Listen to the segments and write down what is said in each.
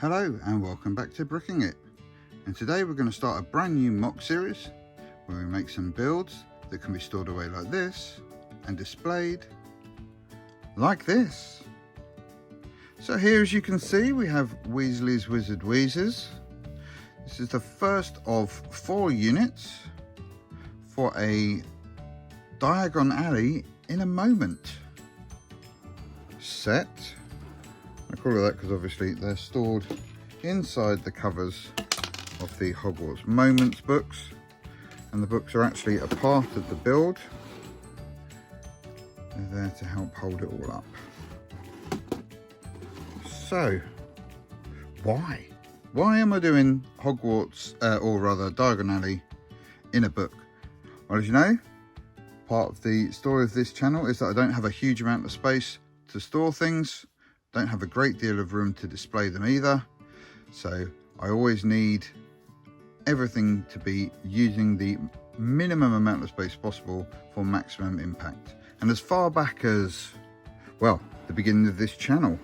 Hello and welcome back to Brickin It, and today we're going to start a brand new MOC series where we make some builds that can be stored away like this and displayed like this. So here, as you can see, we have Weasley's Wizard Wheezes. This is the first of 4 units for a Diagon Alley in a Moment set. I call it that because obviously they're stored inside the covers of the Hogwarts Moments books, and the books are actually a part of the build. They're there to help hold it all up. So, why am I doing Hogwarts, or rather Diagon Alley, in a book? Well, as you know, part of the story of this channel is that I don't have a huge amount of space to store things. Don't have a great deal of room to display them either, so I always need everything to be using the minimum amount of space possible for maximum impact. And as far back as, well, the beginning of this channel,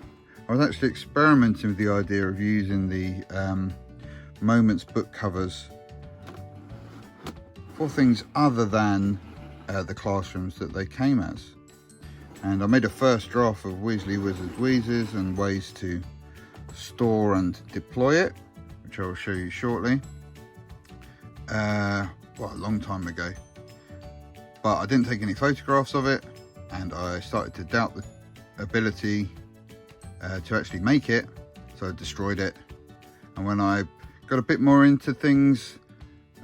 I was actually experimenting with the idea of using the Moments book covers for things other than the classrooms that they came as. And I made a first draft of Weasley Wizard Wheezes and ways to store and deploy it, which I will show you shortly. Well, a long time ago. But I didn't take any photographs of it, and I started to doubt the ability to actually make it, so I destroyed it. And when I got a bit more into things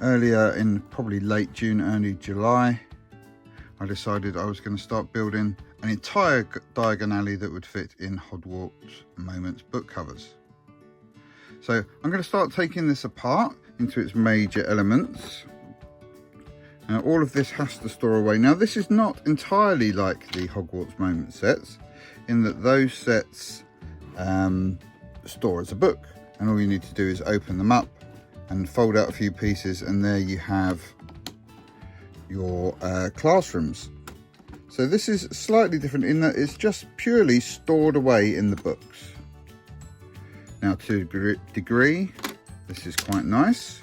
earlier in probably late June, early July, I decided I was going to start building an entire Diagon Alley that would fit in Hogwarts Moments book covers. So I'm going to start taking this apart into its major elements. Now all of this has to store away. Now this is not entirely like the Hogwarts Moments sets, in that those sets store as a book, and all you need to do is open them up and fold out a few pieces, and there you have your classrooms. So this is slightly different in that it's just purely stored away in the books. Now to a degree, this is quite nice,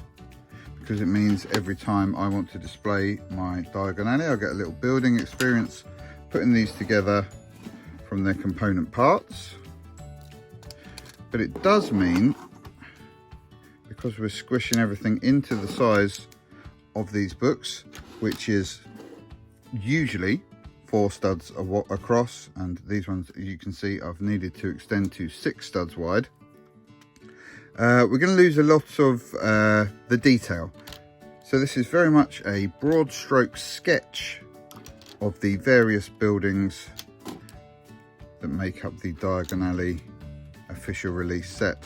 because it means every time I want to display my Diagon Alley, I'll get a little building experience putting these together from their component parts. But it does mean, because we're squishing everything into the size of these books, which is usually 4 studs across, and these ones, you can see, I've needed to extend to 6 studs wide. We're going to lose a lot of the detail. So this is very much a broad stroke sketch of the various buildings that make up the Diagon Alley official release set.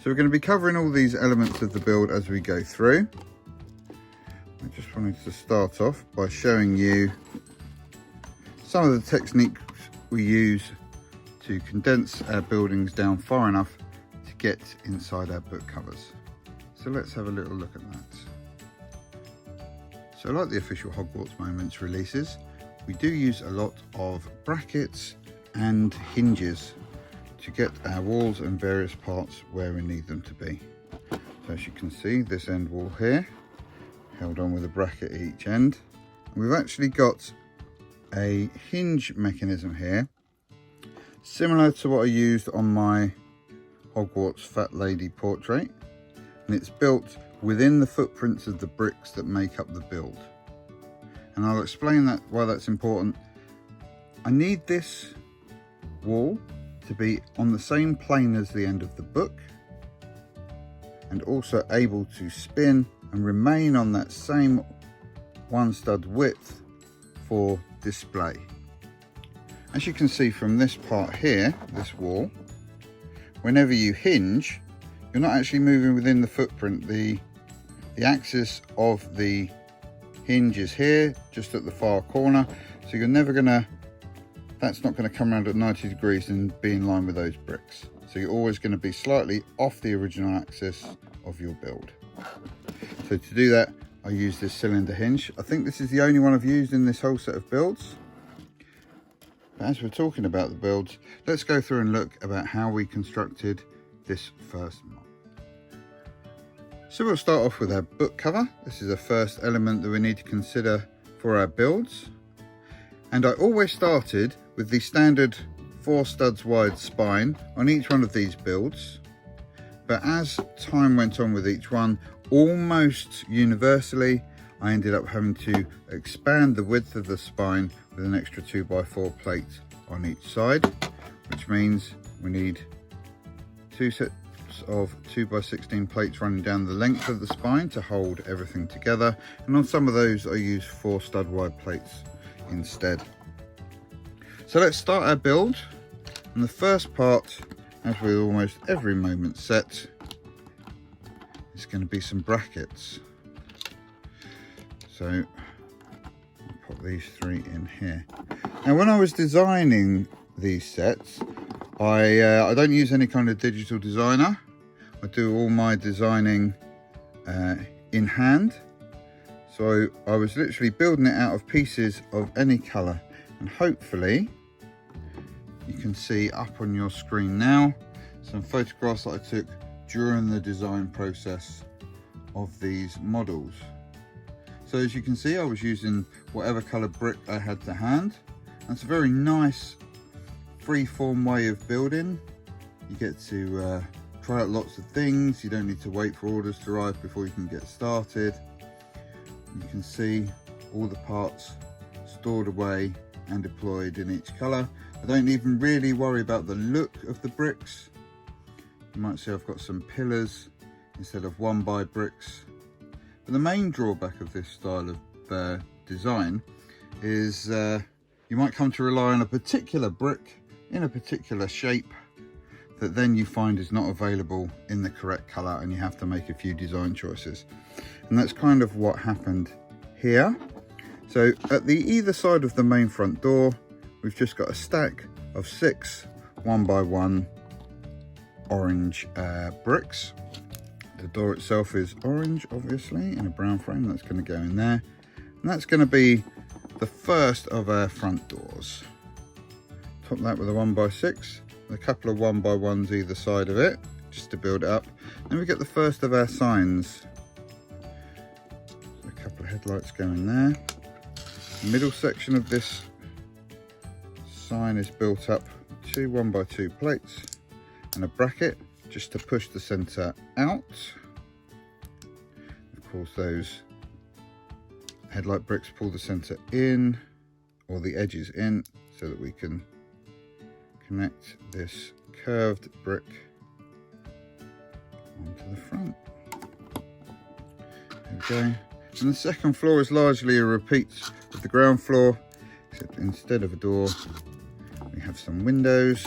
So we're going to be covering all these elements of the build as we go through. I just wanted to start off by showing you some of the techniques we use to condense our buildings down far enough to get inside our book covers. So let's have a little look at that. So like the official Hogwarts Moments releases, we do use a lot of brackets and hinges to get our walls and various parts where we need them to be. So as you can see, this end wall here, held on with a bracket at each end. We've actually got a hinge mechanism here, similar to what I used on my Hogwarts Fat Lady portrait, and it's built within the footprints of the bricks that make up the build. And I'll explain that why that's important. I need this wall to be on the same plane as the end of the book, and also able to spin and remain on that same 1 stud width for display. As you can see from this part here, this wall, whenever you hinge, you're not actually moving within the footprint. The axis of the hinge is here, just at the far corner, so you're never gonna, that's not going to come around at 90 degrees and be in line with those bricks. So you're always going to be slightly off the original axis of your build. So to do that, I use this cylinder hinge. I think this is the only one I've used in this whole set of builds. But as we're talking about the builds, let's go through and look about how we constructed this first MOC. So we'll start off with our book cover. This is the first element that we need to consider for our builds. And I always started with the standard 4 studs wide spine on each one of these builds. But as time went on with each one, almost universally, I ended up having to expand the width of the spine with an extra 2x4 plate on each side, which means we need 2 sets of 2x16 plates running down the length of the spine to hold everything together, and on some of those I use 4 stud wide plates instead. So let's start our build, and the first part, as with almost every moment set, is going to be some brackets. So I'll put these 3 in here. Now when I was designing these sets, I don't use any kind of digital designer. I do all my designing in hand. So I was literally building it out of pieces of any colour, and hopefully you can see up on your screen now some photographs that I took during the design process of these models. So as you can see, I was using whatever colour brick I had to hand. That's a very nice free-form way of building. You get to try out lots of things. You don't need to wait for orders to arrive before you can get started. You can see all the parts stored away and deployed in each colour. I don't even really worry about the look of the bricks. You might see I've got some pillars instead of 1x bricks. But the main drawback of this style of design is you might come to rely on a particular brick in a particular shape that then you find is not available in the correct colour, and you have to make a few design choices. And that's kind of what happened here. So at the either side of the main front door, we've just got a stack of 6 1x1 orange bricks. The door itself is orange, obviously, in a brown frame. That's going to go in there, and that's going to be the first of our front doors. Top that with a 1x6, a couple of 1x1s either side of it, just to build it up. Then we get the first of our signs. So a couple of headlights go in there. The middle section of this sign is built up with 2 1x2 plates and a bracket, just to push the centre out. Of course, those headlight bricks pull the centre in, or the edges in, so that we can connect this curved brick onto the front. There we go. And the second floor is largely a repeat of the ground floor, except instead of a door, we have some windows.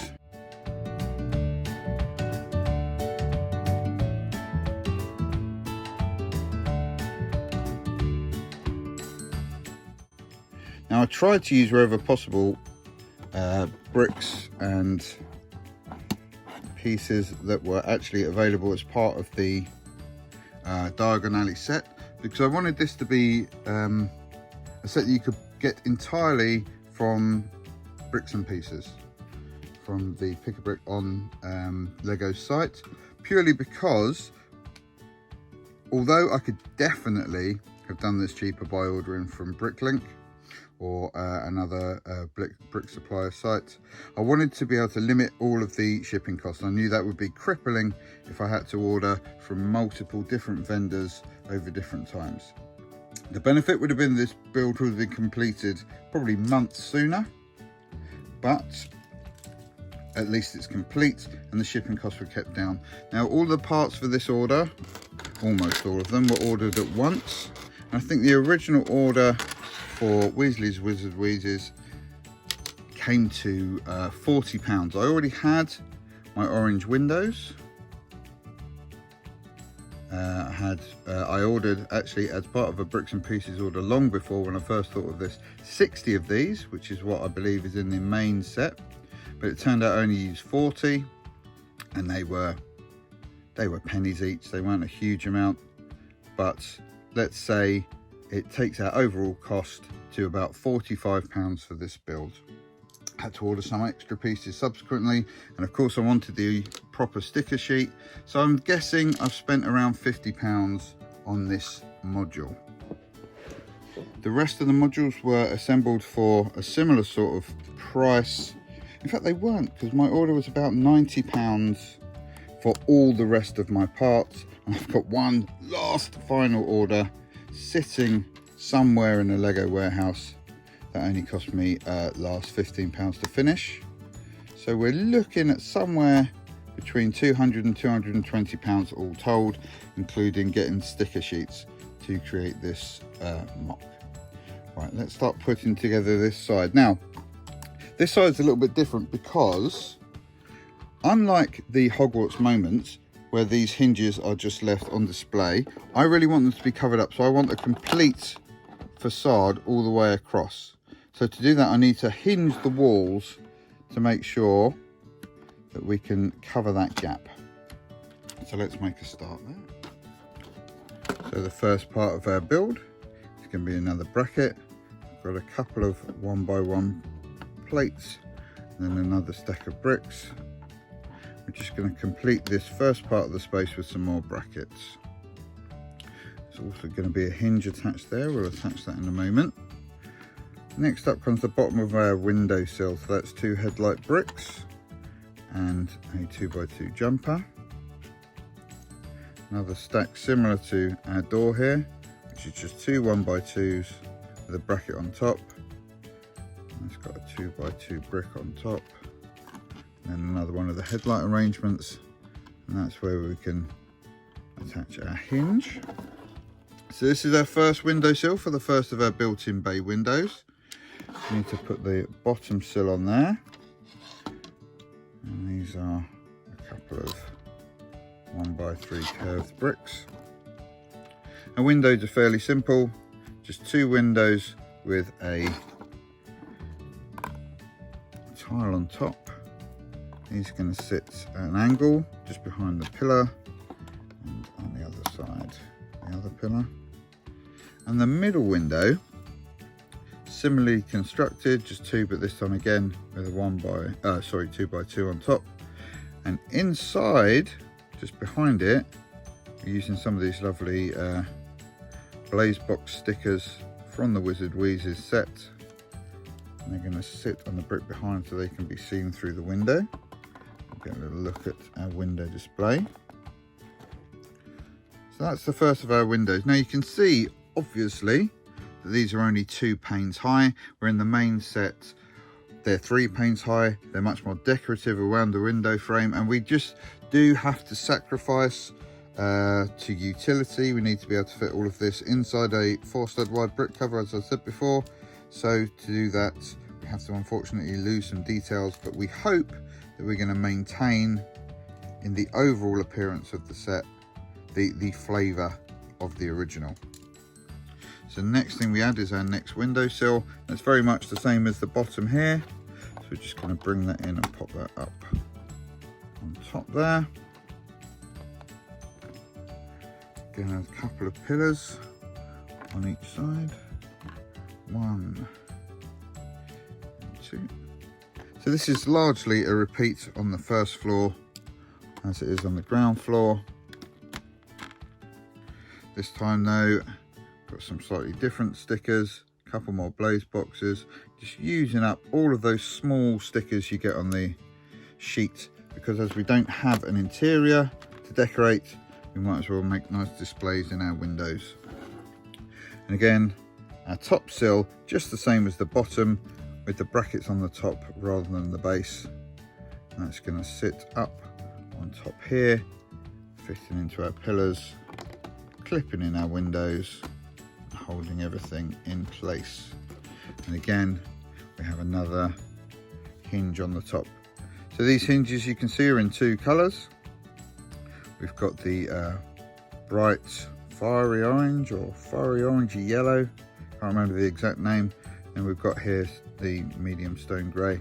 Now I tried to use wherever possible bricks and pieces that were actually available as part of the Diagon Alley set, because I wanted this to be a set that you could get entirely from bricks and pieces from the Pick-a-Brick on Lego site, purely because although I could definitely have done this cheaper by ordering from Bricklink or another brick supplier site, I wanted to be able to limit all of the shipping costs. I knew that would be crippling if I had to order from multiple different vendors over different times. The benefit would have been this build would have been completed probably months sooner, but at least it's complete and the shipping costs were kept down. Now all the parts for this order, almost all of them, were ordered at once. And I think the original order for Weasley's Wheezes came to £40. I already had my orange windows. I ordered, actually as part of a bricks and pieces order long before, when I first thought of this, 60 of these, which is what I believe is in the main set, but it turned out I only used 40, and they were pennies each. They weren't a huge amount, but let's say it takes our overall cost to about £45 for this build. Had to order some extra pieces subsequently, and of course I wanted the proper sticker sheet. So I'm guessing I've spent around £50 on this module. The rest of the modules were assembled for a similar sort of price. In fact, they weren't, because my order was about £90 for all the rest of my parts. And I've got one last final order sitting somewhere in a Lego warehouse that only cost me last £15 to finish. So we're looking at somewhere between £200 and £220 all told, including getting sticker sheets to create this MOC. Right, let's start putting together this side. Now, this side's a little bit different because unlike the Hogwarts moments where these hinges are just left on display, I really want them to be covered up. So I want a complete facade all the way across. So to do that, I need to hinge the walls to make sure that we can cover that gap. So let's make a start there. So the first part of our build is going to be another bracket. I've got a couple of 1x1 plates and then another stack of bricks. We're just going to complete this first part of the space with some more brackets. There's also going to be a hinge attached there. We'll attach that in a moment. Next up comes the bottom of our windowsill. So that's 2 headlight bricks and a 2x2 jumper. Another stack similar to our door here, which is just 2 1x2s with a bracket on top. And it's got a 2x2 brick on top. And then another one of the headlight arrangements. And that's where we can attach our hinge. So this is our first windowsill for the first of our built-in bay windows. We need to put the bottom sill on there. And these are a couple of 1x3 curved bricks. Our windows are fairly simple, just 2 windows with a tile on top. These are going to sit at an angle just behind the pillar, and on the other side the other pillar. And the middle window, similarly constructed, just 2, but this time again with a 2x2 on top. And inside, just behind it, we're using some of these lovely blaze box stickers from the Wizard Wheezes set. And they're going to sit on the brick behind so they can be seen through the window. We'll get a little look at our window display. So that's the first of our windows. Now you can see, obviously, that these are only 2 panes high. We're in the main set, they're 3 panes high. They're much more decorative around the window frame, and we just do have to sacrifice to utility. We need to be able to fit all of this inside a 4-stud wide brick cover, as I said before. So to do that, we have to unfortunately lose some details, but we hope that we're going to maintain in the overall appearance of the set the flavour of the original. So next thing we add is our next windowsill. It's very much the same as the bottom here. So we're just going to bring that in and pop that up on top there. Again, a couple of pillars on each side. 1 and 2. So this is largely a repeat on the first floor as it is on the ground floor. This time though, got some slightly different stickers, a couple more blaze boxes, just using up all of those small stickers you get on the sheet, because as we don't have an interior to decorate, we might as well make nice displays in our windows. And again, our top sill, just the same as the bottom, with the brackets on the top rather than the base. And that's going to sit up on top here, fitting into our pillars, clipping in our windows, holding everything in place. And again, we have another hinge on the top. So these hinges, you can see, are in 2 colours. We've got the bright fiery orange or fiery orangey yellow, can't remember the exact name, and we've got here the medium stone grey.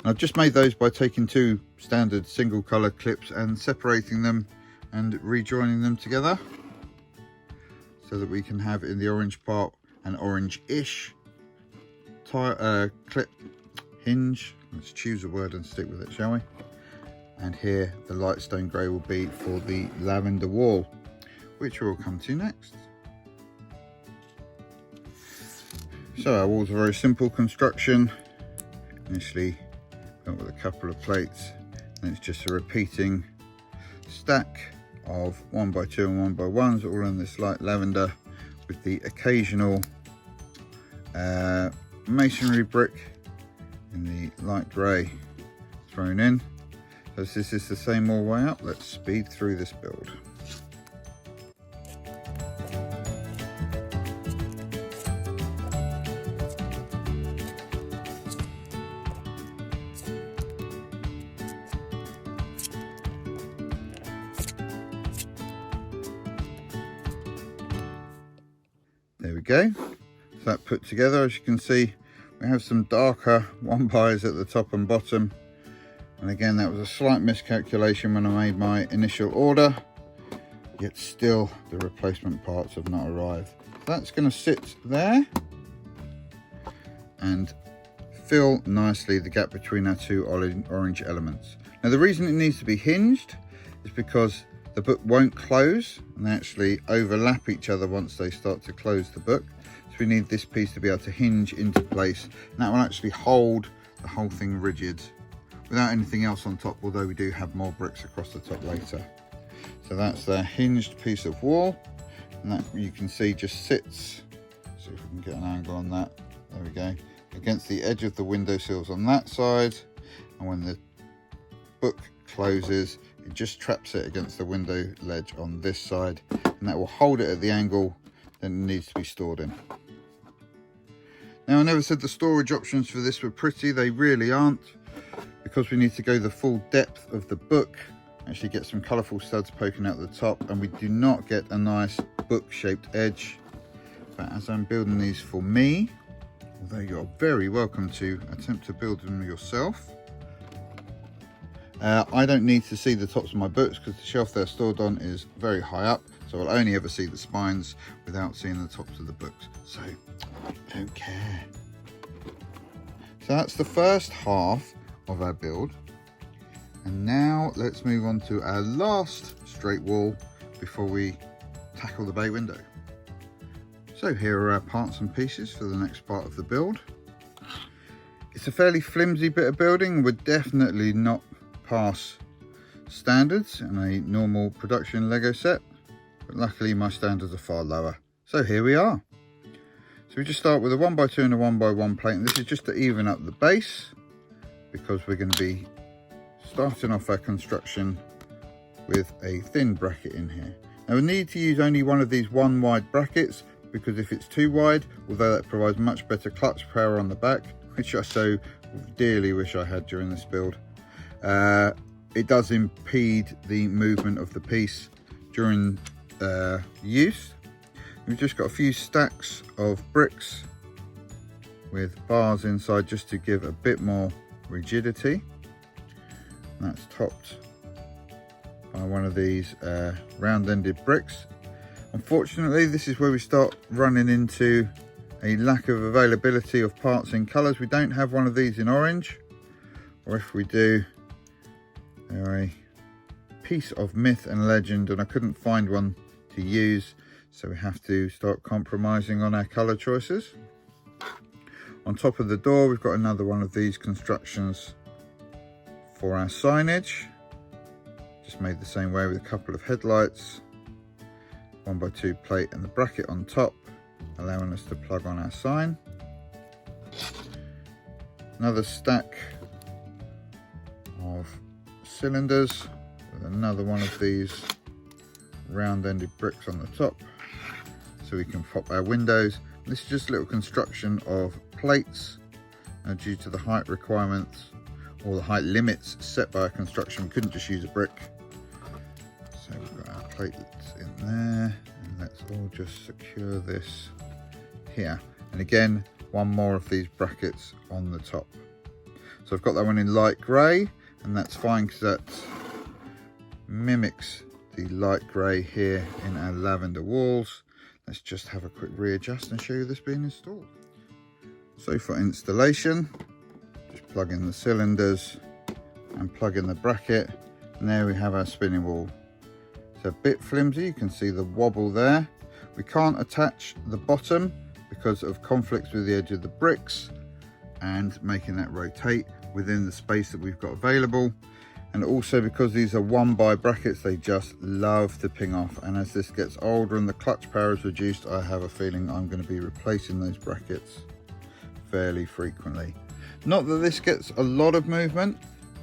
I've just made those by taking 2 standard single colour clips and separating them and rejoining them together, so that we can have in the orange part an orange-ish clip hinge. Let's choose a word and stick with it, shall we? and here the light stone grey will be for the lavender wall, which we'll come to next. So our walls are very simple construction. Initially built with a couple of plates, and it's just a repeating stack of 1x2 and 1x1s, all in this light lavender, with the occasional masonry brick in the light grey thrown in. So this is the same all the way up. Let's speed through this build. There we go. So that put together, as you can see, we have some darker 1x's at the top and bottom. And again, that was a slight miscalculation when I made my initial order, yet still the replacement parts have not arrived. That's going to sit there and fill nicely the gap between our two orange elements. Now the reason it needs to be hinged is because the book won't close and they actually overlap each other once they start to close the book. So we need this piece to be able to hinge into place, and that will actually hold the whole thing rigid without anything else on top, although we do have more bricks across the top later. So that's the hinged piece of wall, and that you can see just sits, see if we can get an angle on that, there we go, against the edge of the window sills on that side, and when the book closes it just traps it against the window ledge on this side, and that will hold it at the angle that it needs to be stored in. Now I never said the storage options for this were pretty, they really aren't, because we need to go the full depth of the book, actually get some colourful studs poking out the top, and we do not get a nice book shaped edge. But as I'm building these for me, although you're very welcome to attempt to build them yourself, I don't need to see the tops of my books because the shelf they're stored on is very high up, so I'll only ever see the spines without seeing the tops of the books, so I don't care. So that's the first half of our build, and now let's move on to our last straight wall before we tackle the bay window. So here are our parts and pieces for the next part of the build. It's a fairly flimsy bit of building, would definitely not pass standards in a normal production Lego set, but luckily my standards are far lower. So here we are. So we just start with a 1x2 and a 1x1 plate, and this is just to even up the base because we're going to be starting off our construction with a thin bracket in here. Now we need to use only one of these 1 wide brackets, because if it's too wide, although that provides much better clutch power on the back, which I so dearly wish I had during this build, it does impede the movement of the piece during use. We've just got a few stacks of bricks with bars inside just to give a bit more rigidity. And that's topped by one of these round-ended bricks. Unfortunately, this is where we start running into a lack of availability of parts in colours. We don't have one of these in orange, or if we do, they're a piece of myth and legend, and I couldn't find one to use, so we have to start compromising on our colour choices. On top of the door, we've got another one of these constructions for our signage. Just made the same way with a couple of headlights, 1x2 plate and the bracket on top, allowing us to plug on our sign. Another stack of cylinders with another one of these round-ended bricks on the top so we can pop our windows. This is just a little construction of plates, due to the height requirements or the height limits set by our construction. We couldn't just use a brick, so we've got our platelets in there, and let's all just secure this here. And again, one more of these brackets on the top. So I've got that one in light grey, and that's fine because that mimics the light grey here in our lavender walls. Let's just have a quick readjust and show you this being installed. So for installation, just plug in the cylinders and plug in the bracket, And there we have our spinning wall. It's a bit flimsy, you can see the wobble there. We can't attach the bottom because of conflicts with the edge of the bricks and making that rotate within the space that we've got available. And also because these are 1x brackets, they just love to ping off. And as this gets older and the clutch power is reduced, I have a feeling I'm going to be replacing those brackets fairly frequently. Not that this gets a lot of movement,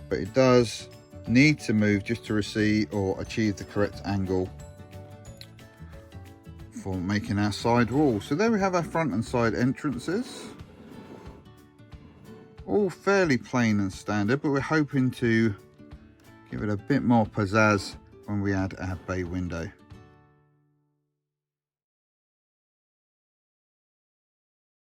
but it does need to move just to receive or achieve the correct angle for making our side wall. So there we have our front and side entrances. All fairly plain and standard, but we're hoping to give it a bit more pizzazz when we add our bay window.